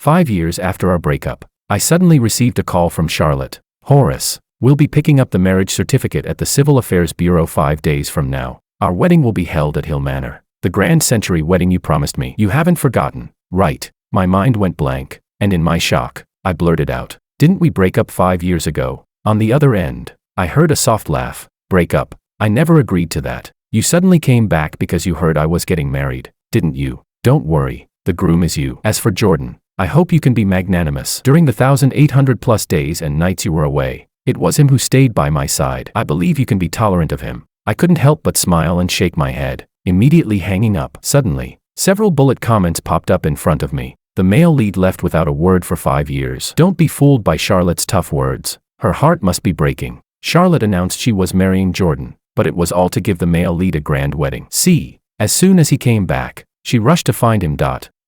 5 years after our breakup, I suddenly received a call from Charlotte. Horace, we'll be picking up the marriage certificate at the Civil Affairs Bureau 5 days from now. Our wedding will be held at Hill Manor. The grand century wedding you promised me. You haven't forgotten, right? My mind went blank, and in my shock, I blurted out, didn't we break up 5 years ago? On the other end, I heard a soft laugh. Break up? I never agreed to that. You suddenly came back because you heard I was getting married, didn't you? Don't worry, the groom is you. As for Jordan, I hope you can be magnanimous. During the 1,800+ days and nights you were away, it was him who stayed by my side. I believe you can be tolerant of him. I couldn't help but smile and shake my head, immediately hanging up. Suddenly, several bullet comments popped up in front of me. The male lead left without a word for 5 years. Don't be fooled by Charlotte's tough words. Her heart must be breaking. Charlotte announced she was marrying Jordan, but it was all to give the male lead a grand wedding. See, as soon as he came back, she rushed to find him.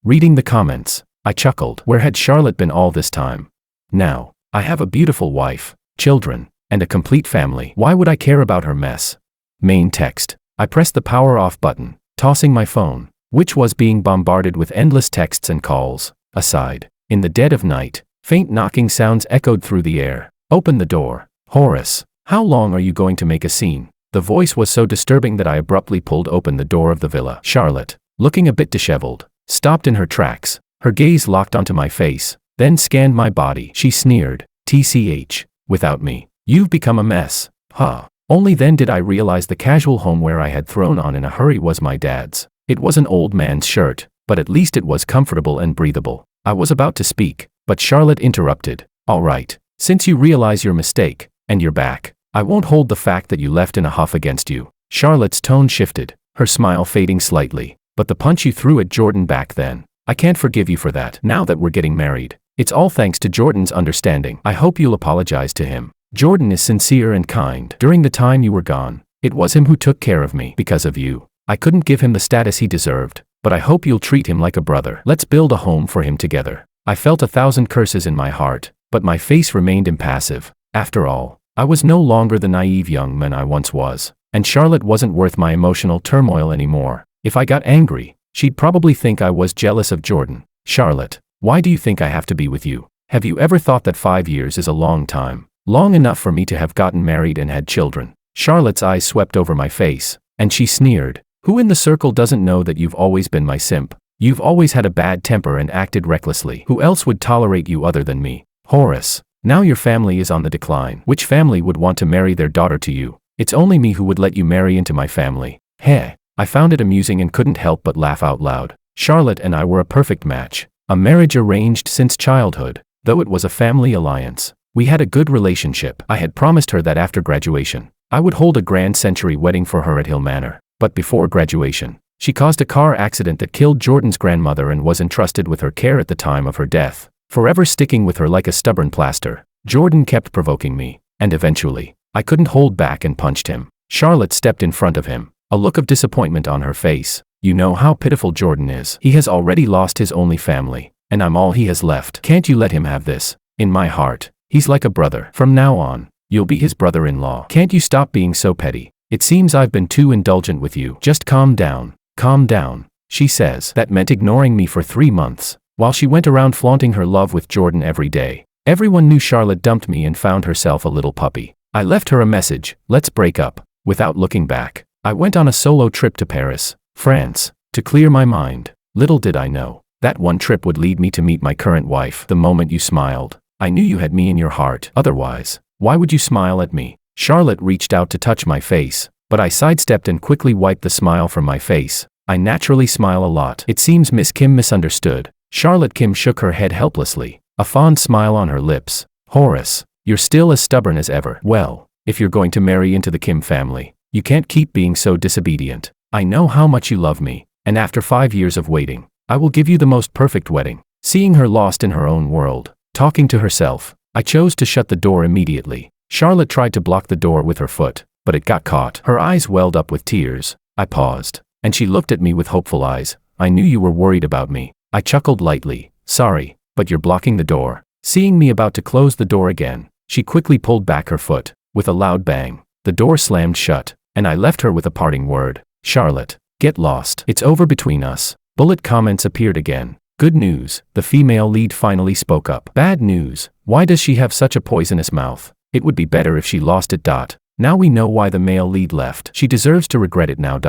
Reading the comments, I chuckled. Where had Charlotte been all this time? Now, I have a beautiful wife, children, and a complete family. Why would I care about her mess? Main text. I pressed the power off button, tossing my phone, which was being bombarded with endless texts and calls, aside. In the dead of night, faint knocking sounds echoed through the air. Open the door. Horace, how long are you going to make a scene? The voice was so disturbing that I abruptly pulled open the door of the villa. Charlotte, looking a bit disheveled, stopped in her tracks. Her gaze locked onto my face, then scanned my body. She sneered, TCH, without me, you've become a mess. Huh. Only then did I realize the casual homeware I had thrown on in a hurry was my dad's. It was an old man's shirt, but at least it was comfortable and breathable. I was about to speak, but Charlotte interrupted. All right, since you realize your mistake, and you're back, I won't hold the fact that you left in a huff against you. Charlotte's tone shifted, her smile fading slightly. But the punch you threw at Jordan back then, I can't forgive you for that. Now that we're getting married, it's all thanks to Jordan's understanding. I hope you'll apologize to him. Jordan is sincere and kind. During the time you were gone, it was him who took care of me. Because of you, I couldn't give him the status he deserved, but I hope you'll treat him like a brother. Let's build a home for him together. I felt 1,000 curses in my heart, but my face remained impassive. After all, I was no longer the naive young man I once was, and Charlotte wasn't worth my emotional turmoil anymore. If I got angry, she'd probably think I was jealous of Jordan. Charlotte, why do you think I have to be with you? Have you ever thought that 5 years is a long time? Long enough for me to have gotten married and had children. Charlotte's eyes swept over my face, and she sneered. Who in the circle doesn't know that you've always been my simp? You've always had a bad temper and acted recklessly. Who else would tolerate you other than me? Horace, now your family is on the decline. Which family would want to marry their daughter to you? It's only me who would let you marry into my family. Heh. I found it amusing and couldn't help but laugh out loud. Charlotte and I were a perfect match. A marriage arranged since childhood, though it was a family alliance. We had a good relationship. I had promised her that after graduation, I would hold a grand century wedding for her at Hill Manor. But before graduation, she caused a car accident that killed Jordan's grandmother and was entrusted with her care at the time of her death. Forever sticking with her like a stubborn plaster, Jordan kept provoking me, and eventually, I couldn't hold back and punched him. Charlotte stepped in front of him, a look of disappointment on her face. You know how pitiful Jordan is. He has already lost his only family, and I'm all he has left. Can't you let him have this? In my heart, he's like a brother. From now on, you'll be his brother-in-law. Can't you stop being so petty? It seems I've been too indulgent with you. Just calm down, she says. That meant ignoring me for 3 months, while she went around flaunting her love with Jordan every day. Everyone knew Charlotte dumped me and found herself a little puppy. I left her a message, let's break up, without looking back. I went on a solo trip to Paris, France, to clear my mind. Little did I know, that one trip would lead me to meet my current wife. The moment you smiled, I knew you had me in your heart. Otherwise, why would you smile at me? Charlotte reached out to touch my face, but I sidestepped and quickly wiped the smile from my face. I naturally smile a lot. It seems Miss Kim misunderstood. Charlotte Kim shook her head helplessly, a fond smile on her lips. Horace, you're still as stubborn as ever. Well, if you're going to marry into the Kim family, you can't keep being so disobedient. I know how much you love me, and after 5 years of waiting, I will give you the most perfect wedding. Seeing her lost in her own world, talking to herself, I chose to shut the door immediately. Charlotte tried to block the door with her foot, but it got caught. Her eyes welled up with tears. I paused, and she looked at me with hopeful eyes. I knew you were worried about me. I chuckled lightly. Sorry, but you're blocking the door. Seeing me about to close the door again, she quickly pulled back her foot. With a loud bang, the door slammed shut, and I left her with a parting word. Charlotte, get lost. It's over between us. Bullet comments appeared again. Good news, the female lead finally spoke up. Bad news, why does she have such a poisonous mouth? It would be better if she lost it. Now we know why the male lead left. She deserves to regret it now.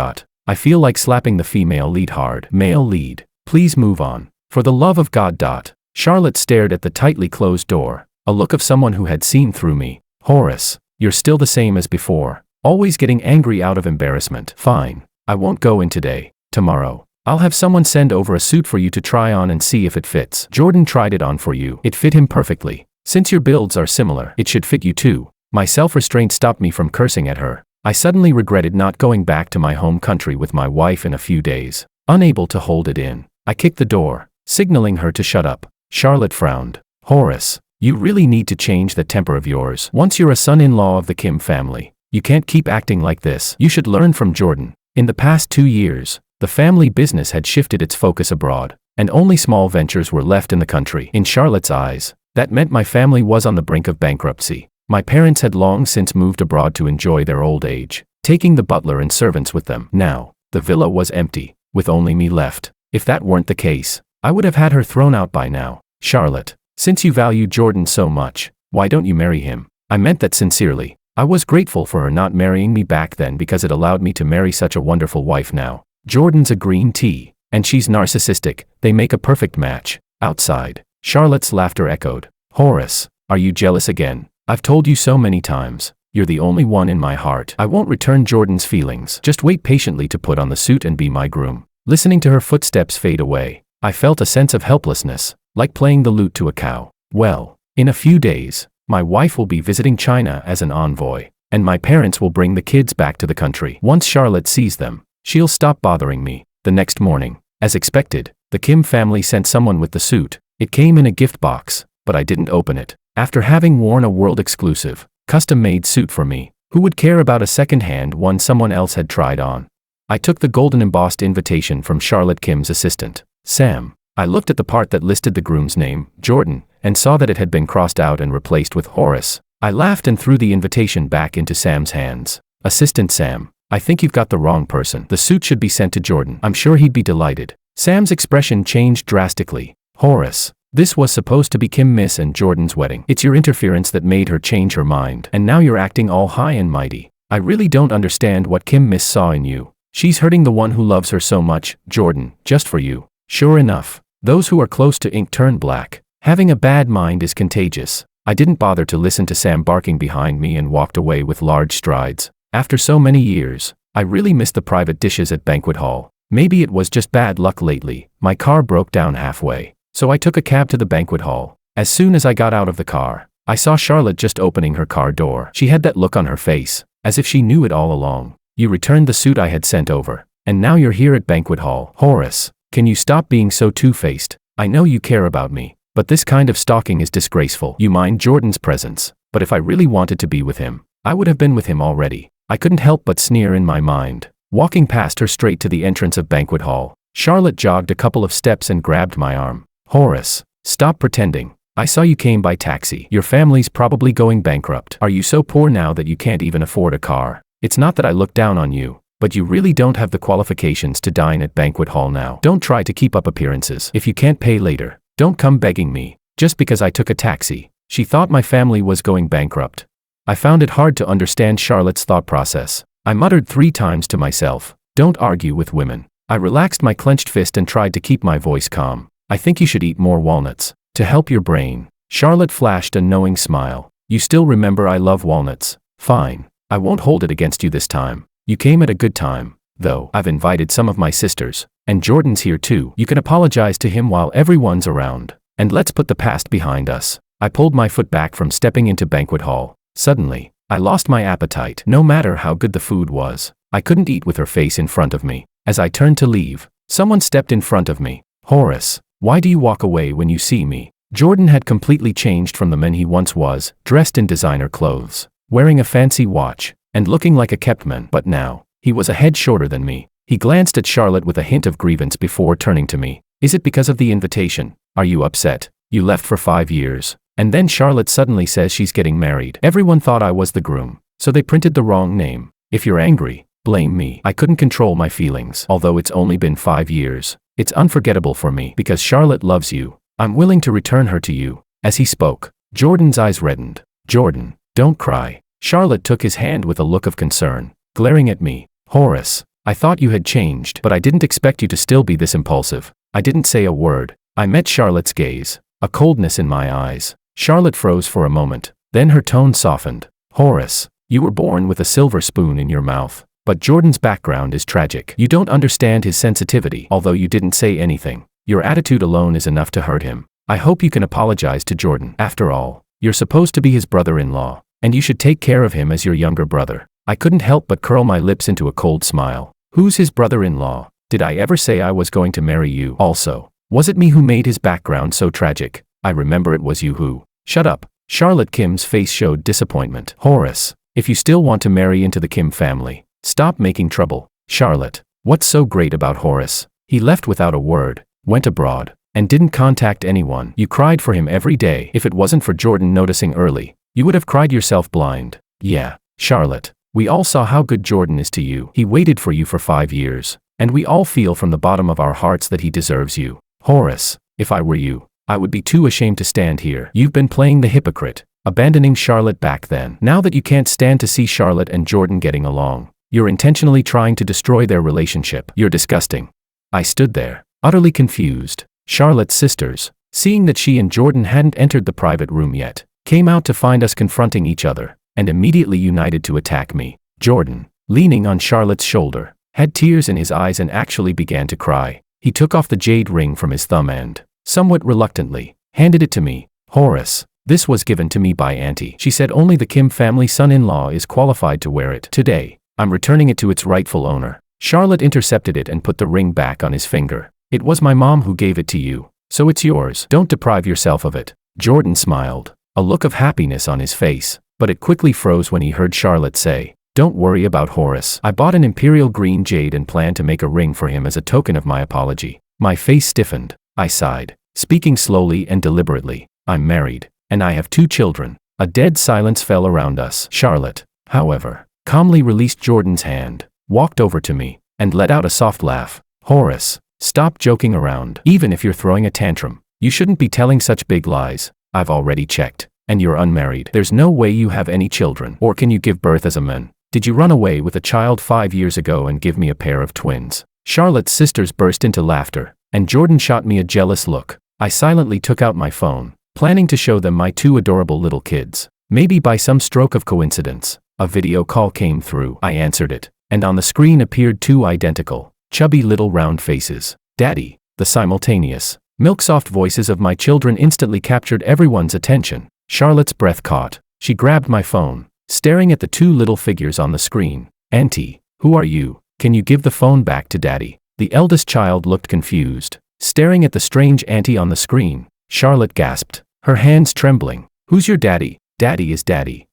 I feel like slapping the female lead hard. Male lead, please move on. For the love of God. Charlotte stared at the tightly closed door, a look of someone who had seen through me. Horace, you're still the same as before, always getting angry out of embarrassment. Fine, I won't go in today. Tomorrow, I'll have someone send over a suit for you to try on and see if it fits. Jordan tried it on for you. It fit him perfectly. Since your builds are similar, it should fit you too. My self-restraint stopped me from cursing at her. I suddenly regretted not going back to my home country with my wife in a few days. Unable to hold it in, I kicked the door, signaling her to shut up. Charlotte frowned. Horace, you really need to change that temper of yours. Once you're a son-in-law of the Kim family, you can't keep acting like this. You should learn from Jordan. In the past 2 years, the family business had shifted its focus abroad, and only small ventures were left in the country. In Charlotte's eyes, that meant my family was on the brink of bankruptcy. My parents had long since moved abroad to enjoy their old age, taking the butler and servants with them. Now, the villa was empty, with only me left. If that weren't the case, I would have had her thrown out by now. Charlotte, since you value Jordan so much, why don't you marry him? I meant that sincerely. I was grateful for her not marrying me back then because it allowed me to marry such a wonderful wife now. Jordan's a green tea, and she's narcissistic. They make a perfect match. Outside, Charlotte's laughter echoed. Horace, are you jealous again? I've told you so many times. You're the only one in my heart. I won't return Jordan's feelings. Just wait patiently to put on the suit and be my groom. Listening to her footsteps fade away, I felt a sense of helplessness, like playing the lute to a cow. Well, in a few days, my wife will be visiting China as an envoy, and my parents will bring the kids back to the country. Once Charlotte sees them, she'll stop bothering me. The next morning, as expected, the Kim family sent someone with the suit. It came in a gift box, but I didn't open it. After having worn a world-exclusive, custom-made suit for me, who would care about a second-hand one someone else had tried on? I took the golden embossed invitation from Charlotte Kim's assistant, Sam. I looked at the part that listed the groom's name, Jordan, and saw that it had been crossed out and replaced with Horace. I laughed and threw the invitation back into Sam's hands. Assistant Sam, I think you've got the wrong person. The suit should be sent to Jordan. I'm sure he'd be delighted. Sam's expression changed drastically. Horace, this was supposed to be Kim Miss and Jordan's wedding. It's your interference that made her change her mind, and now you're acting all high and mighty. I really don't understand what Kim Miss saw in you. She's hurting the one who loves her so much, Jordan, just for you. Sure enough, those who are close to ink turn black. Having a bad mind is contagious. I didn't bother to listen to Sam barking behind me and walked away with large strides. After so many years, I really miss the private dishes at banquet hall. Maybe it was just bad luck lately. My car broke down halfway, so I took a cab to the banquet hall. As soon as I got out of the car, I saw Charlotte just opening her car door. She had that look on her face, as if she knew it all along. You returned the suit I had sent over, and now you're here at banquet hall. Horace, can you stop being so two-faced? I know you care about me, but this kind of stalking is disgraceful. You mind Jordan's presence, but if I really wanted to be with him, I would have been with him already. I couldn't help but sneer in my mind. Walking past her straight to the entrance of banquet hall, Charlotte jogged a couple of steps and grabbed my arm. Horace, stop pretending. I saw you came by taxi. Your family's probably going bankrupt. Are you so poor now that you can't even afford a car? It's not that I look down on you, but you really don't have the qualifications to dine at banquet hall now. Don't try to keep up appearances. If you can't pay later, don't come begging me. Just because I took a taxi, she thought my family was going bankrupt. I found it hard to understand Charlotte's thought process. I muttered 3 times to myself, don't argue with women. I relaxed my clenched fist and tried to keep my voice calm. I think you should eat more walnuts to help your brain. Charlotte flashed a knowing smile. You still remember I love walnuts. Fine. I won't hold it against you this time. You came at a good time, though. I've invited some of my sisters, and Jordan's here too. You can apologize to him while everyone's around. And let's put the past behind us. I pulled my foot back from stepping into banquet hall. Suddenly, I lost my appetite. No matter how good the food was, I couldn't eat with her face in front of me. As I turned to leave, someone stepped in front of me. Horace, why do you walk away when you see me? Jordan had completely changed from the man he once was, dressed in designer clothes, wearing a fancy watch, and looking like a kept man. But now, he was a head shorter than me. He glanced at Charlotte with a hint of grievance before turning to me. Is it because of the invitation? Are you upset? You left for 5 years. And then Charlotte suddenly says she's getting married. Everyone thought I was the groom, so they printed the wrong name. If you're angry, blame me. I couldn't control my feelings. Although it's only been 5 years, It's unforgettable for me because Charlotte loves you. I'm willing to return her to you." As he spoke, Jordan's eyes reddened. "Jordan, don't cry." Charlotte took his hand with a look of concern, glaring at me. "Horace, I thought you had changed, but I didn't expect you to still be this impulsive." I didn't say a word. I met Charlotte's gaze, a coldness in my eyes. Charlotte froze for a moment, then her tone softened. "Horace, you were born with a silver spoon in your mouth. But Jordan's background is tragic. You don't understand his sensitivity, although you didn't say anything. Your attitude alone is enough to hurt him. I hope you can apologize to Jordan. After all, you're supposed to be his brother-in-law, and you should take care of him as your younger brother." I couldn't help but curl my lips into a cold smile. Who's his brother-in-law? Did I ever say I was going to marry you? Also, was it me who made his background so tragic? I remember it was you who. "Shut up." Charlotte Kim's face showed disappointment. "Horace, if you still want to marry into the Kim family, stop making trouble." "Charlotte, what's so great about Horace? He left without a word, went abroad, and didn't contact anyone. You cried for him every day. If it wasn't for Jordan noticing early, you would have cried yourself blind." "Yeah, Charlotte, we all saw how good Jordan is to you. He waited for you for 5 years, and we all feel from the bottom of our hearts that he deserves you." "Horace, if I were you, I would be too ashamed to stand here. You've been playing the hypocrite, abandoning Charlotte back then. Now that you can't stand to see Charlotte and Jordan getting along, you're intentionally trying to destroy their relationship. You're disgusting." I stood there, utterly confused. Charlotte's sisters, seeing that she and Jordan hadn't entered the private room yet, came out to find us confronting each other, and immediately united to attack me. Jordan, leaning on Charlotte's shoulder, had tears in his eyes and actually began to cry. He took off the jade ring from his thumb and, somewhat reluctantly, handed it to me. "Horace, this was given to me by Auntie. She said only the Kim family son-in-law is qualified to wear it. Today, I'm returning it to its rightful owner." Charlotte intercepted it and put the ring back on his finger. "It was my mom who gave it to you, so it's yours. Don't deprive yourself of it." Jordan smiled, a look of happiness on his face, but it quickly froze when he heard Charlotte say, "Don't worry about Horace. I bought an imperial green jade and plan to make a ring for him as a token of my apology." My face stiffened. I sighed, speaking slowly and deliberately. "I'm married, and I have 2 children." A dead silence fell around us. Charlotte, however, calmly released Jordan's hand, walked over to me, and let out a soft laugh. "Horace, stop joking around. Even if you're throwing a tantrum, you shouldn't be telling such big lies. I've already checked, and you're unmarried. There's no way you have any children. Or can you give birth as a man? Did you run away with a child 5 years ago and give me a pair of twins?" Charlotte's sisters burst into laughter, and Jordan shot me a jealous look. I silently took out my phone, planning to show them my 2 adorable little kids. Maybe by some stroke of coincidence, a video call came through. I answered it, and on the screen appeared 2 identical, chubby little round faces. "Daddy." The simultaneous, milk-soft voices of my children instantly captured everyone's attention. Charlotte's breath caught. She grabbed my phone, staring at the 2 little figures on the screen. "Auntie, who are you? Can you give the phone back to Daddy?" The eldest child looked confused, staring at the strange auntie on the screen. Charlotte gasped, her hands trembling. "Who's your daddy?" "Daddy is Daddy."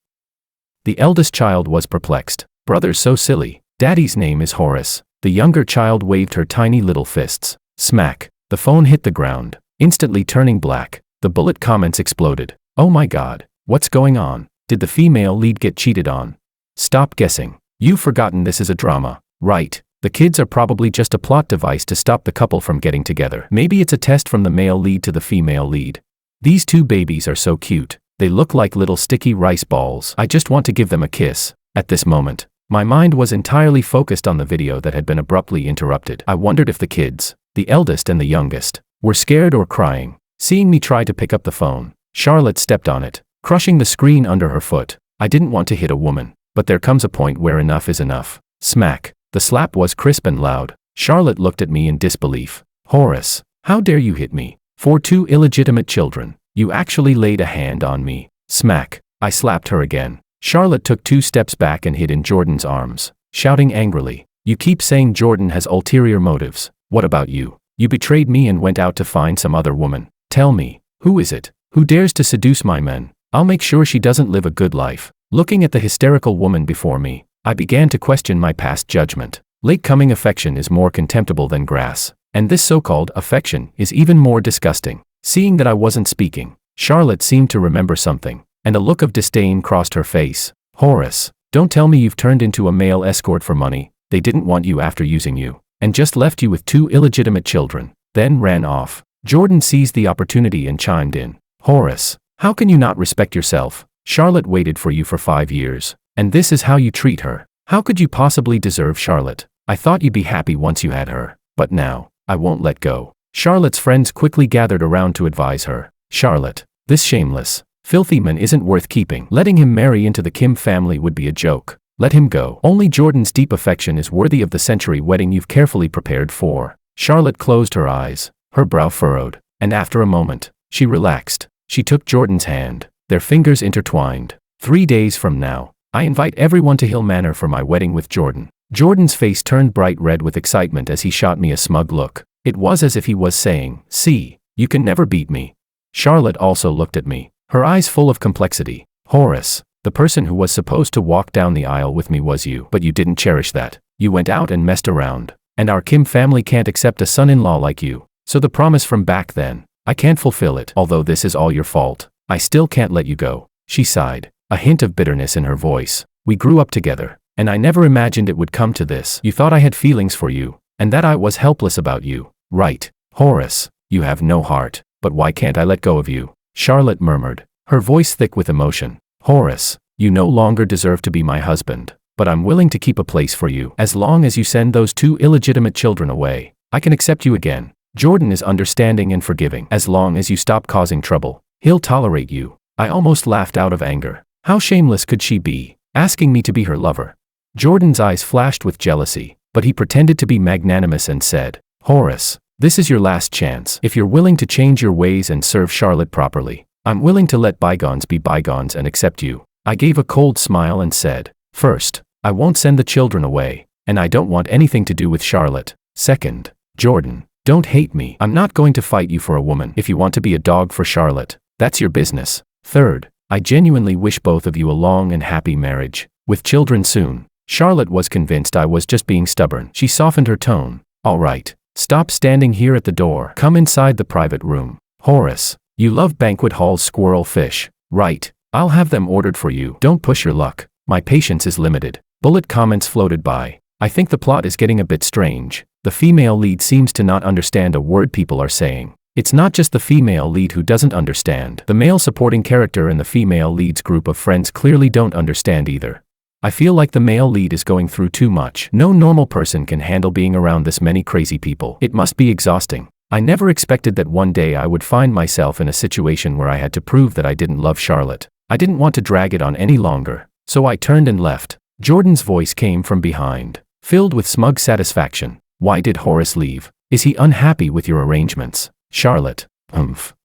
The eldest child was perplexed. "Brother's so silly. Daddy's name is Horace." The younger child waved her tiny little fists. Smack. The phone hit the ground, instantly turning black. The bullet comments exploded. "Oh my God, what's going on? Did the female lead get cheated on? Stop guessing. You've forgotten this is a drama, right? The kids are probably just a plot device to stop the couple from getting together. Maybe it's a test from the male lead to the female lead. These 2 babies are so cute. They look like little sticky rice balls. I just want to give them a kiss." At this moment, my mind was entirely focused on the video that had been abruptly interrupted. I wondered if the kids, the eldest and the youngest, were scared or crying. Seeing me try to pick up the phone, Charlotte stepped on it, crushing the screen under her foot. I didn't want to hit a woman, but there comes a point where enough is enough. Smack. The slap was crisp and loud. Charlotte looked at me in disbelief. "Horace, how dare you hit me? For 2 illegitimate children, you actually laid a hand on me." Smack. I slapped her again. Charlotte took 2 steps back and hid in Jordan's arms, shouting angrily, "You keep saying Jordan has ulterior motives. What about you? You betrayed me and went out to find some other woman. Tell me, who is it? Who dares to seduce my men? I'll make sure she doesn't live a good life." Looking at the hysterical woman before me, I began to question my past judgment. Late-coming affection is more contemptible than grass, and this so-called affection is even more disgusting. Seeing that I wasn't speaking, Charlotte seemed to remember something, and a look of disdain crossed her face. "Horace, don't tell me you've turned into a male escort for money. They didn't want you after using you. and just left you with 2 illegitimate children, then ran off. Jordan seized the opportunity and chimed in. Horace, how can you not respect yourself? Charlotte waited for you for 5 years, and this is how you treat her. How could you possibly deserve Charlotte? I thought you'd be happy once you had her, but now, I won't let go. Charlotte's friends quickly gathered around to advise her. Charlotte, this shameless, filthy man isn't worth keeping. Letting him marry into the Kim family would be a joke. Let him go. Only Jordan's deep affection is worthy of the century wedding you've carefully prepared for. Charlotte closed her eyes, her brow furrowed, and after a moment, she relaxed. She took Jordan's hand, their fingers intertwined. 3 days from now, I invite everyone to Hill Manor for my wedding with Jordan. Jordan's face turned bright red with excitement as he shot me a smug look. It was as if he was saying, see, you can never beat me. Charlotte also looked at me, her eyes full of complexity. Horace, the person who was supposed to walk down the aisle with me was you, but you didn't cherish that. You went out and messed around, and our Kim family can't accept a son-in-law like you. So the promise from back then, I can't fulfill it. Although this is all your fault, I still can't let you go. She sighed, a hint of bitterness in her voice. We grew up together, and I never imagined it would come to this. You thought I had feelings for you, and that I was helpless about you. Right, Horace, you have no heart, but why can't I let go of you? Charlotte murmured, her voice thick with emotion. Horace, you no longer deserve to be my husband, but I'm willing to keep a place for you. As long as you send those 2 illegitimate children away, I can accept you again. Jordan is understanding and forgiving. As long as you stop causing trouble, he'll tolerate you. I almost laughed out of anger. How shameless could she be, asking me to be her lover? Jordan's eyes flashed with jealousy, but he pretended to be magnanimous and said, Horace, this is your last chance. If you're willing to change your ways and serve Charlotte properly, I'm willing to let bygones be bygones and accept you. I gave a cold smile and said, first, I won't send the children away, and I don't want anything to do with Charlotte. Second, Jordan, don't hate me. I'm not going to fight you for a woman. If you want to be a dog for Charlotte, that's your business. Third, I genuinely wish both of you a long and happy marriage, with children soon. Charlotte was convinced I was just being stubborn. She softened her tone. All right, stop standing here at the door. Come inside the private room. Horace, you love banquet hall squirrel fish, right? I'll have them ordered for you. Don't push your luck. My patience is limited. Bullet comments floated by. I think the plot is getting a bit strange. The female lead seems to not understand a word people are saying. It's not just the female lead who doesn't understand. The male supporting character and the female lead's group of friends clearly don't understand either. I feel like the male lead is going through too much. No normal person can handle being around this many crazy people. It must be exhausting. I never expected that one day I would find myself in a situation where I had to prove that I didn't love Charlotte. I didn't want to drag it on any longer, so I turned and left. Jordan's voice came from behind, filled with smug satisfaction. Why did Horace leave? Is he unhappy with your arrangements? Charlotte,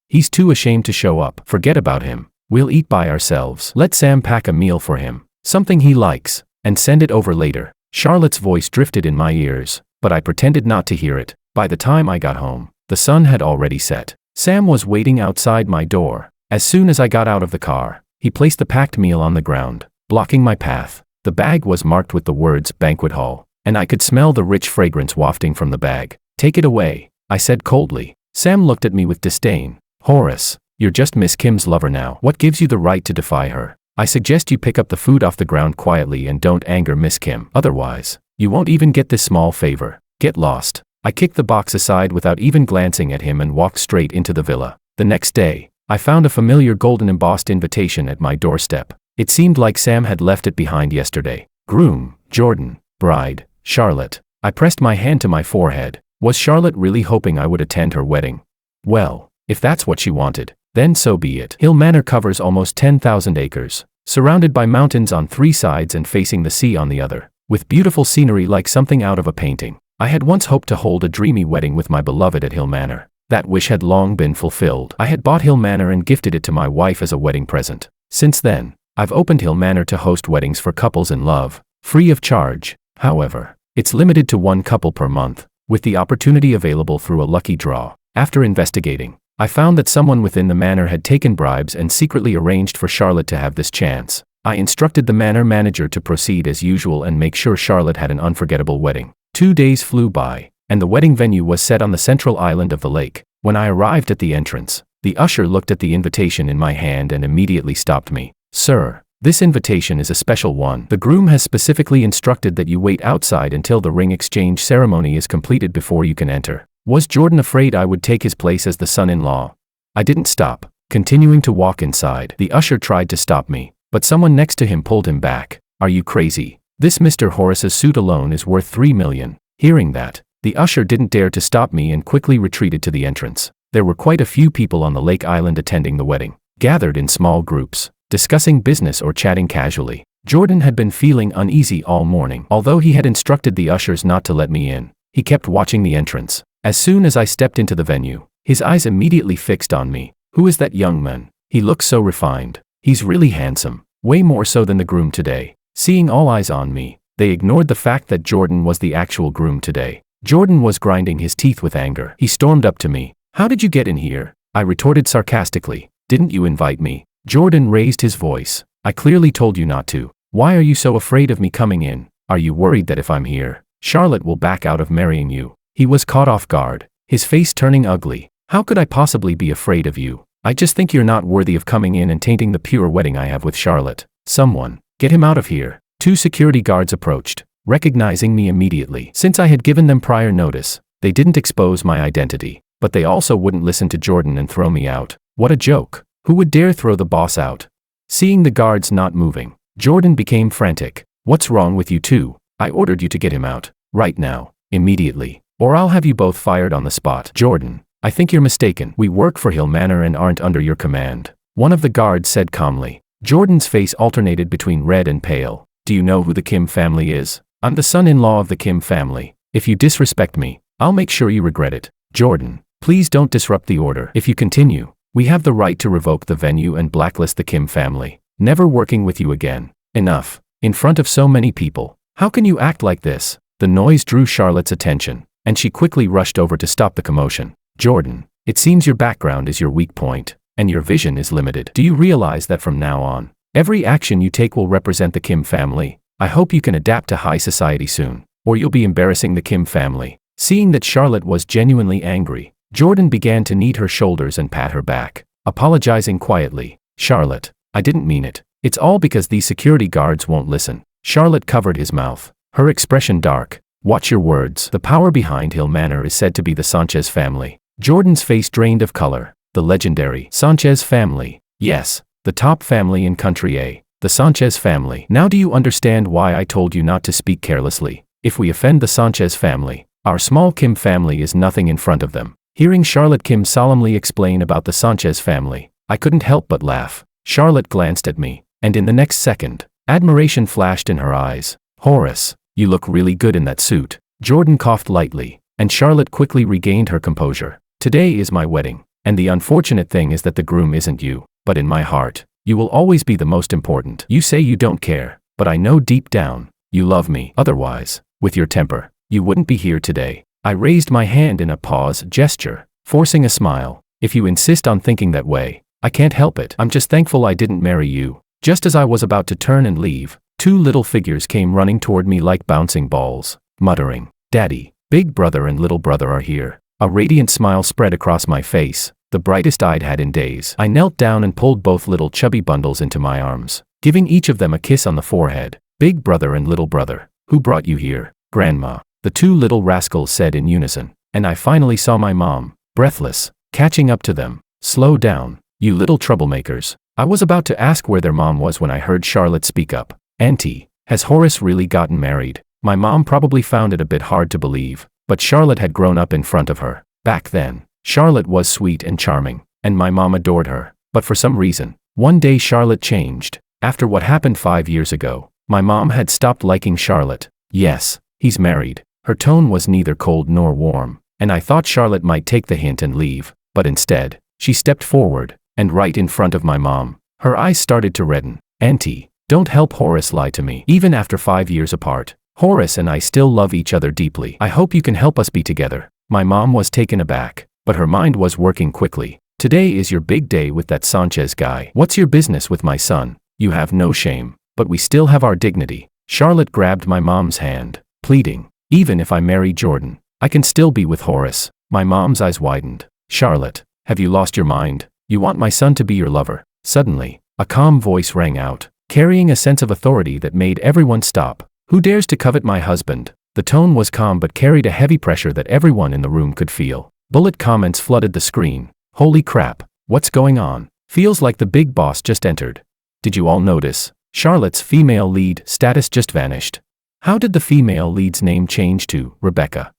he's too ashamed to show up. Forget about him. We'll eat by ourselves. Let Sam pack a meal for him, something he likes, and send it over later. Charlotte's voice drifted in my ears, but I pretended not to hear it. By the time I got home, the sun had already set. Sam was waiting outside my door. As soon as I got out of the car, he placed the packed meal on the ground, blocking my path. The bag was marked with the words banquet hall, and I could smell the rich fragrance wafting from the bag. Take it away, I said coldly. Sam looked at me with disdain. Horace, you're just Miss Kim's lover now. What gives you the right to defy her? I suggest you pick up the food off the ground quietly and don't anger Miss Kim. Otherwise, you won't even get this small favor. Get lost. I kicked the box aside without even glancing at him and walked straight into the villa. The next day, I found a familiar golden embossed invitation at my doorstep. It seemed like Sam had left it behind yesterday. Groom, Jordan, bride, Charlotte. I pressed my hand to my forehead. Was Charlotte really hoping I would attend her wedding? Well, if that's what she wanted, then so be it. Hill Manor covers almost 10,000 acres, surrounded by mountains on 3 sides and facing the sea on the other, with beautiful scenery like something out of a painting. I had once hoped to hold a dreamy wedding with my beloved at Hill Manor. That wish had long been fulfilled. I had bought Hill Manor and gifted it to my wife as a wedding present. Since then, I've opened Hill Manor to host weddings for couples in love, free of charge. However, it's limited to 1 couple per month, with the opportunity available through a lucky draw. After investigating, I found that someone within the manor had taken bribes and secretly arranged for Charlotte to have this chance. I instructed the manor manager to proceed as usual and make sure Charlotte had an unforgettable wedding. 2 days flew by, and the wedding venue was set on the central island of the lake. When I arrived at the entrance, the usher looked at the invitation in my hand and immediately stopped me. Sir, This invitation is a special one. The groom has specifically instructed that you wait outside until the ring exchange ceremony is completed before you can enter. Was Jordan afraid I would take his place as the son-in-law? I didn't stop, continuing to walk inside. The usher tried to stop me, but someone next to him pulled him back. Are you crazy? This Mr. Horace's suit alone is worth $3 million. Hearing that, the usher didn't dare to stop me and quickly retreated to the entrance. There were quite a few people on the lake island attending the wedding, gathered in small groups, discussing business or chatting casually. Jordan had been feeling uneasy all morning. Although he had instructed the ushers not to let me in, he kept watching the entrance. As soon as I stepped into the venue, his eyes immediately fixed on me. Who is that young man? He looks so refined. He's really handsome, way more so than the groom today. Seeing all eyes on me, they ignored the fact that Jordan was the actual groom today. Jordan was grinding his teeth with anger. He stormed up to me. How did you get in here? I retorted sarcastically. Didn't you invite me? Jordan raised his voice. I clearly told you not to. Why are you so afraid of me coming in? Are you worried that if I'm here, Charlotte will back out of marrying you? He was caught off guard, his face turning ugly. How could I possibly be afraid of you? I just think you're not worthy of coming in and tainting the pure wedding I have with Charlotte. Someone, get him out of here. 2 security guards approached, recognizing me immediately. Since I had given them prior notice, they didn't expose my identity, but they also wouldn't listen to Jordan and throw me out. What a joke. Who would dare throw the boss out? Seeing the guards not moving, Jordan became frantic. What's wrong with you two? I ordered you to get him out. Right now. Immediately. Or I'll have you both fired on the spot. Jordan, I think you're mistaken. We work for Hill Manor and aren't under your command. One of the guards said calmly. Jordan's face alternated between red and pale. Do you know who the Kim family is? I'm the son-in-law of the Kim family. If you disrespect me, I'll make sure you regret it. Jordan, please don't disrupt the order. If you continue, we have the right to revoke the venue and blacklist the Kim family. Never working with you again. Enough. In front of so many people. How can you act like this? The noise drew Charlotte's attention, and she quickly rushed over to stop the commotion. Jordan, it seems your background is your weak point, and your vision is limited. Do you realize that from now on, every action you take will represent the Kim family? I hope you can adapt to high society soon, or you'll be embarrassing the Kim family. Seeing that Charlotte was genuinely angry, Jordan began to knead her shoulders and pat her back, apologizing quietly. Charlotte, I didn't mean it. It's all because these security guards won't listen. Charlotte covered his mouth, her expression dark. Watch your words. The power behind Hill Manor is said to be the Sanchez family. Jordan's face drained of color. The legendary Sanchez family. Yes, the top family in Country A. The Sanchez family. Now do you understand why I told you not to speak carelessly? If we offend the Sanchez family, our small Kim family is nothing in front of them. Hearing Charlotte Kim solemnly explain about the Sanchez family, I couldn't help but laugh. Charlotte glanced at me, and in the next second, admiration flashed in her eyes. Horace, you look really good in that suit. Jordan coughed lightly, and Charlotte quickly regained her composure. Today is my wedding, and the unfortunate thing is that the groom isn't you, but in my heart, you will always be the most important. You say you don't care, but I know deep down, you love me. Otherwise, with your temper, you wouldn't be here today. I raised my hand in a pause gesture, forcing a smile. If you insist on thinking that way, I can't help it. I'm just thankful I didn't marry you. Just as I was about to turn and leave, 2 little figures came running toward me like bouncing balls, muttering, Daddy, Big Brother and Little Brother are here. A radiant smile spread across my face, the brightest I'd had in days. I knelt down and pulled both little chubby bundles into my arms, giving each of them a kiss on the forehead. Big Brother and Little Brother, who brought you here? Grandma, the 2 little rascals said in unison, and I finally saw my mom, breathless, catching up to them. Slow down, you little troublemakers. I was about to ask where their mom was when I heard Charlotte speak up. Auntie, has Horace really gotten married? My mom probably found it a bit hard to believe, but Charlotte had grown up in front of her. Back then, Charlotte was sweet and charming, and my mom adored her. But for some reason, one day Charlotte changed. After what happened 5 years ago, my mom had stopped liking Charlotte. Yes, he's married. Her tone was neither cold nor warm, and I thought Charlotte might take the hint and leave, but instead, she stepped forward, and right in front of my mom, her eyes started to redden. Auntie, don't help Horace lie to me. Even after 5 years apart, Horace and I still love each other deeply. I hope you can help us be together. My mom was taken aback, but her mind was working quickly. Today is your big day with that Sanchez guy. What's your business with my son? You have no shame, but we still have our dignity. Charlotte grabbed my mom's hand, pleading, even if I marry Jordan, I can still be with Horace. My mom's eyes widened. Charlotte, have you lost your mind? You want my son to be your lover? Suddenly, a calm voice rang out. carrying a sense of authority that made everyone stop. "Who dares to covet my husband?" The tone was calm but carried a heavy pressure that everyone in the room could feel. Bullet comments flooded the screen. "Holy crap, what's going on? Feels like the big boss just entered. Did you all notice? Charlotte's female lead status just vanished. How did the female lead's name change to Rebecca?"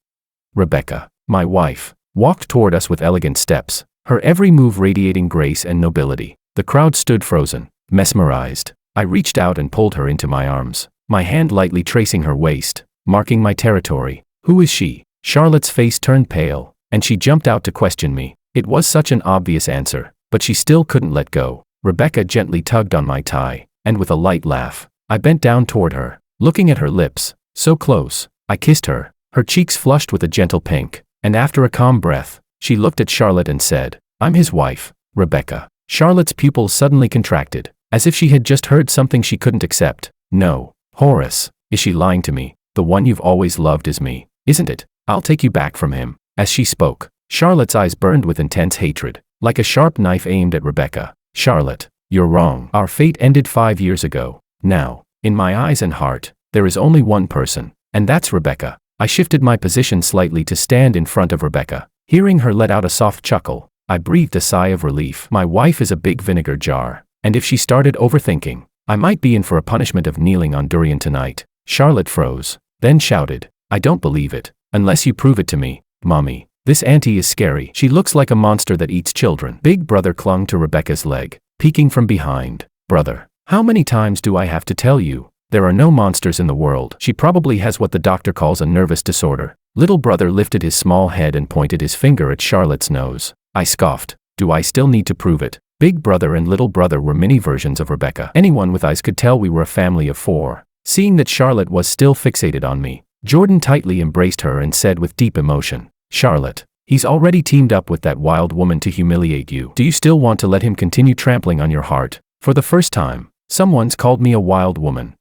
Rebecca, my wife, walked toward us with elegant steps, her every move radiating grace and nobility. The crowd stood frozen, mesmerized. I reached out and pulled her into my arms, my hand lightly tracing her waist, marking my territory. "Who is she?" Charlotte's face turned pale, and she jumped out to question me. It was such an obvious answer, but she still couldn't let go. Rebecca gently tugged on my tie, and with a light laugh, I bent down toward her, looking at her lips, so close. I kissed her, her cheeks flushed with a gentle pink, and after a calm breath, she looked at Charlotte and said, "I'm his wife, Rebecca." Charlotte's pupils suddenly contracted, as if she had just heard something she couldn't accept. "No, Horace, is she lying to me? The one you've always loved is me, isn't it? I'll take you back from him." As she spoke, Charlotte's eyes burned with intense hatred, like a sharp knife aimed at Rebecca. "Charlotte, you're wrong. Our fate ended 5 years ago. Now, in my eyes and heart, there is only one person, and that's Rebecca." I shifted my position slightly to stand in front of Rebecca. Hearing her let out a soft chuckle, I breathed a sigh of relief. My wife is a big vinegar jar, and if she started overthinking, I might be in for a punishment of kneeling on durian tonight. Charlotte froze, then shouted, "I don't believe it, unless you prove it to me, Mommy. This auntie is scary. She looks like a monster that eats children." Big brother clung to Rebecca's leg, peeking from behind. "Brother, how many times do I have to tell you? There are no monsters in the world. She probably has what the doctor calls a nervous disorder." Little brother lifted his small head and pointed his finger at Charlotte's nose. I scoffed. "Do I still need to prove it?" Big brother and little brother were mini versions of Rebecca. Anyone with eyes could tell we were a family of 4. Seeing that Charlotte was still fixated on me, Jordan tightly embraced her and said with deep emotion, "Charlotte, he's already teamed up with that wild woman to humiliate you. Do you still want to let him continue trampling on your heart?" For the first time, someone's called me a wild woman.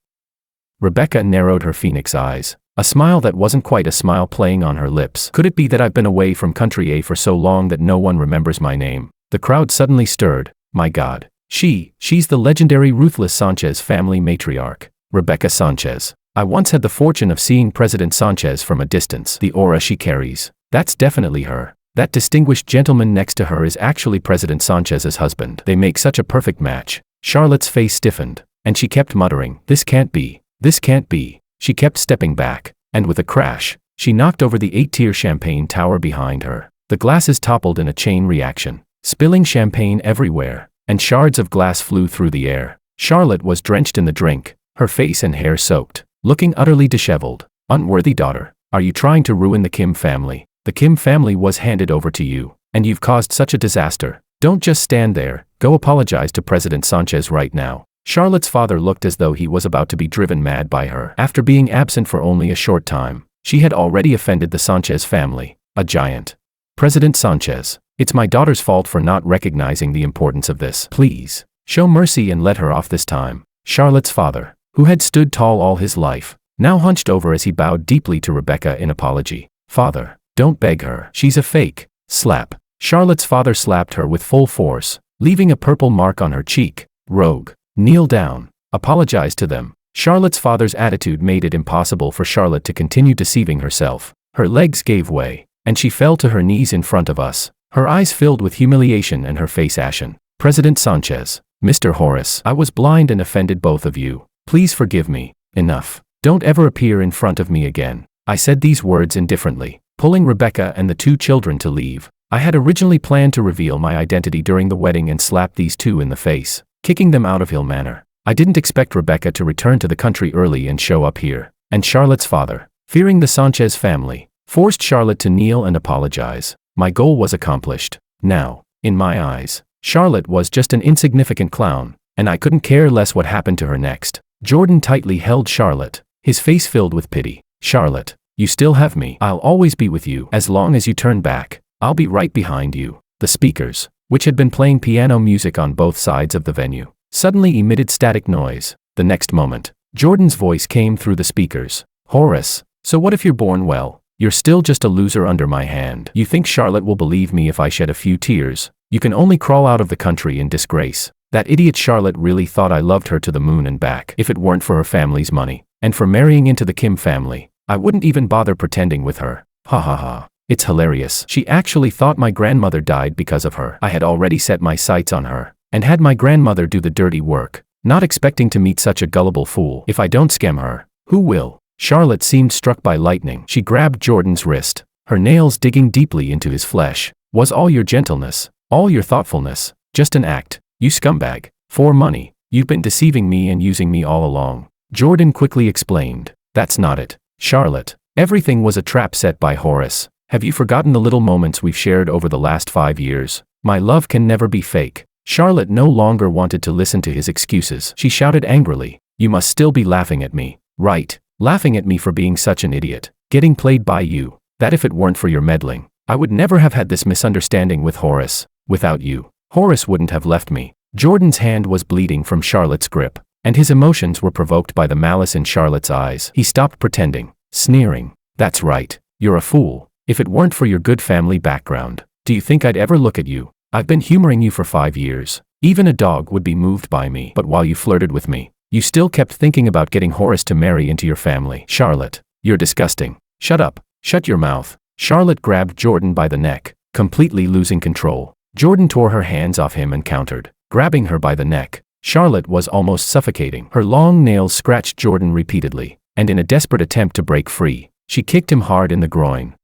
Rebecca narrowed her phoenix eyes, a smile that wasn't quite a smile playing on her lips. "Could it be that I've been away from country A for so long that no one remembers my name?" The crowd suddenly stirred. My God. She's the legendary Ruthless Sanchez family matriarch, Rebecca Sanchez. I once had the fortune of seeing President Sanchez from a distance. The aura she carries, that's definitely her. That distinguished gentleman next to her is actually President Sanchez's husband. They make such a perfect match. Charlotte's face stiffened, and she kept muttering, "This can't be. This can't be." She kept stepping back, and with a crash, she knocked over the 8-tier champagne tower behind her. The glasses toppled in a chain reaction, spilling champagne everywhere, and shards of glass flew through the air. Charlotte was drenched in the drink, her face and hair soaked, looking utterly disheveled. "Unworthy daughter, are you trying to ruin the Kim family? The Kim family was handed over to you, and you've caused such a disaster. Don't just stand there, go apologize to President Sanchez right now." Charlotte's father looked as though he was about to be driven mad by her. After being absent for only a short time, she had already offended the Sanchez family, a giant. "President Sanchez, it's my daughter's fault for not recognizing the importance of this. Please, show mercy and let her off this time." Charlotte's father, who had stood tall all his life, now hunched over as he bowed deeply to Rebecca in apology. "Father, don't beg her. She's a fake." Slap. Charlotte's father slapped her with full force, leaving a purple mark on her cheek. "Rogue, kneel down. Apologize to them." Charlotte's father's attitude made it impossible for Charlotte to continue deceiving herself. Her legs gave way, and she fell to her knees in front of us, her eyes filled with humiliation and her face ashen. "President Sanchez, Mr. Horace, I was blind and offended both of you. Please forgive me. Enough. Don't ever appear in front of me again." I said these words indifferently, pulling Rebecca and the 2 children to leave. I had originally planned to reveal my identity during the wedding and slap these 2 in the face, kicking them out of Hill Manor. I didn't expect Rebecca to return to the country early and show up here. And Charlotte's father, fearing the Sanchez family, forced Charlotte to kneel and apologize. My goal was accomplished. Now, in my eyes, Charlotte was just an insignificant clown, and I couldn't care less what happened to her next. Jordan tightly held Charlotte, his face filled with pity. "Charlotte, you still have me. I'll always be with you. As long as you turn back, I'll be right behind you." The speakers, which had been playing piano music on both sides of the venue, suddenly emitted static noise. The next moment, Jordan's voice came through the speakers. "Horace, so what if you're born well? You're still just a loser under my hand. You think Charlotte will believe me if I shed a few tears? You can only crawl out of the country in disgrace. That idiot Charlotte really thought I loved her to the moon and back. If it weren't for her family's money, and for marrying into the Kim family, I wouldn't even bother pretending with her. Ha ha ha. It's hilarious. She actually thought my grandmother died because of her. I had already set my sights on her, and had my grandmother do the dirty work, not expecting to meet such a gullible fool. If I don't scam her, who will? Charlotte seemed struck by lightning. She grabbed Jordan's wrist, her nails digging deeply into his flesh. Was all your gentleness, all your thoughtfulness, just an act, you scumbag? For money, you've been deceiving me and using me all along. Jordan quickly explained. That's not it, Charlotte. Everything was a trap set by Horace. Have you forgotten the little moments we've shared over the last 5 years? My love can never be fake. Charlotte no longer wanted to listen to his excuses. She shouted angrily, you must still be laughing at me, right? Laughing at me for being such an idiot. Getting played by you. That if it weren't for your meddling, I would never have had this misunderstanding with Horace. Without you, Horace wouldn't have left me. Jordan's hand was bleeding from Charlotte's grip, and his emotions were provoked by the malice in Charlotte's eyes. He stopped pretending, sneering. That's right, you're a fool. If it weren't for your good family background, do you think I'd ever look at you? I've been humoring you for 5 years. Even a dog would be moved by me. But while you flirted with me, you still kept thinking about getting Horace to marry into your family. Charlotte, you're disgusting. Shut up. Shut your mouth. Charlotte grabbed Jordan by the neck, completely losing control. Jordan tore her hands off him and countered, grabbing her by the neck. Charlotte was almost suffocating. Her long nails scratched Jordan repeatedly, and in a desperate attempt to break free, she kicked him hard in the groin.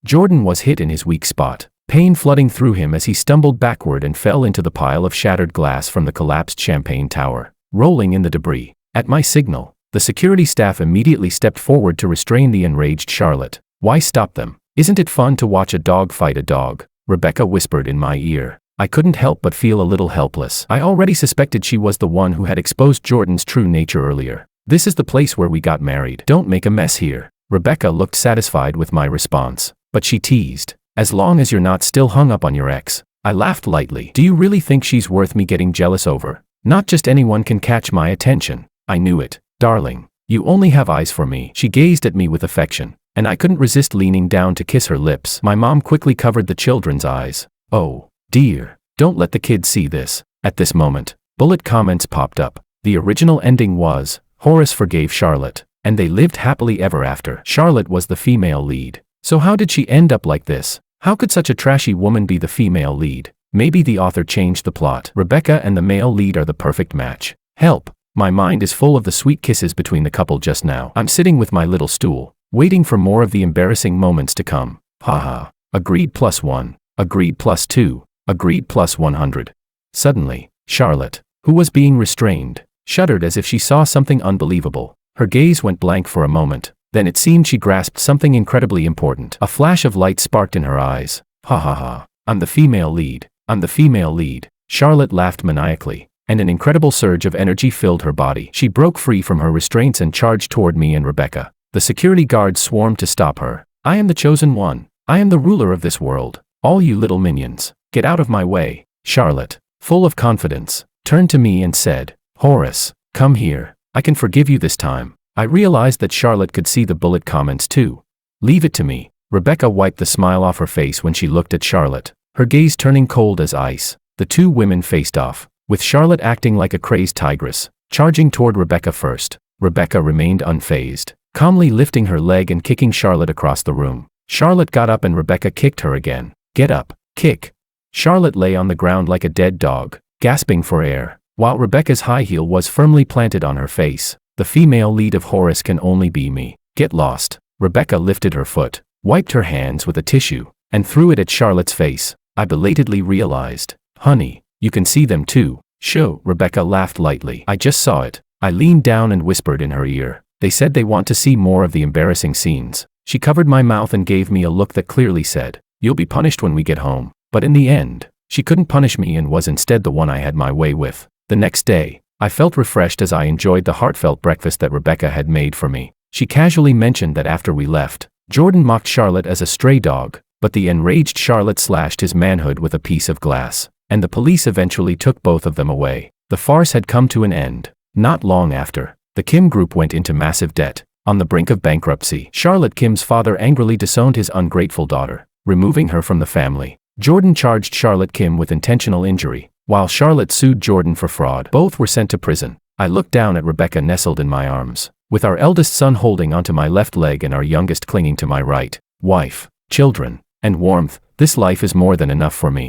Jordan was hit in his weak spot, pain flooding through him as he stumbled backward and fell into the pile of shattered glass from the collapsed champagne tower, rolling in the debris. At my signal, the security staff immediately stepped forward to restrain the enraged Charlotte. Why stop them? Isn't it fun to watch a dog fight a dog? Rebecca whispered in my ear. I couldn't help but feel a little helpless. I already suspected she was the one who had exposed Jordan's true nature earlier. This is the place where we got married. Don't make a mess here. Rebecca looked satisfied with my response, but she teased. As long as you're not still hung up on your ex. I laughed lightly. Do you really think she's worth me getting jealous over? Not just anyone can catch my attention. I knew it. Darling, you only have eyes for me. She gazed at me with affection, and I couldn't resist leaning down to kiss her lips. My mom quickly covered the children's eyes. Oh, dear, don't let the kids see this. At this moment, bullet comments popped up. The original ending was, Horace forgave Charlotte, and they lived happily ever after. Charlotte was the female lead. So how did she end up like this? How could such a trashy woman be the female lead? Maybe the author changed the plot. Rebecca and the male lead are the perfect match. Help! My mind is full of the sweet kisses between the couple just now. I'm sitting with my little stool, waiting for more of the embarrassing moments to come. Haha. Agreed +1. Agreed +2. Agreed +100. Suddenly, Charlotte, who was being restrained, shuddered as if she saw something unbelievable. Her gaze went blank for a moment. Then it seemed she grasped something incredibly important. A flash of light sparked in her eyes. Ha ha ha. I'm the female lead. I'm the female lead. Charlotte laughed maniacally, and an incredible surge of energy filled her body. She broke free from her restraints and charged toward me and Rebecca. The security guards swarmed to stop her. I am the chosen one. I am the ruler of this world. All you little minions, get out of my way. Charlotte, full of confidence, turned to me and said, Horace, come here. I can forgive you this time. I realized that Charlotte could see the bullet comments too. Leave it to me. Rebecca wiped the smile off her face when she looked at Charlotte, her gaze turning cold as ice. The two women faced off, with Charlotte acting like a crazed tigress, charging toward Rebecca first. Rebecca remained unfazed, calmly lifting her leg and kicking Charlotte across the room. Charlotte got up and Rebecca kicked her again. Get up, kick. Charlotte lay on the ground like a dead dog, gasping for air, while Rebecca's high heel was firmly planted on her face. The female lead of Horace can only be me. Get lost. Rebecca lifted her foot, wiped her hands with a tissue, and threw it at Charlotte's face. I belatedly realized. Honey, you can see them too. Show. Rebecca laughed lightly. I just saw it. I leaned down and whispered in her ear. They said they want to see more of the embarrassing scenes. She covered my mouth and gave me a look that clearly said, you'll be punished when we get home. But in the end, she couldn't punish me and was instead the one I had my way with. The next day, I felt refreshed as I enjoyed the heartfelt breakfast that Rebecca had made for me. She casually mentioned that after we left, Jordan mocked Charlotte as a stray dog, but the enraged Charlotte slashed his manhood with a piece of glass, and the police eventually took both of them away. The farce had come to an end. Not long after, the Kim group went into massive debt, on the brink of bankruptcy. Charlotte Kim's father angrily disowned his ungrateful daughter, removing her from the family. Jordan charged Charlotte Kim with intentional injury, while Charlotte sued Jordan for fraud. Both were sent to prison. I looked down at Rebecca nestled in my arms, with our eldest son holding onto my left leg and our youngest clinging to my right. Wife, children, and warmth, this life is more than enough for me.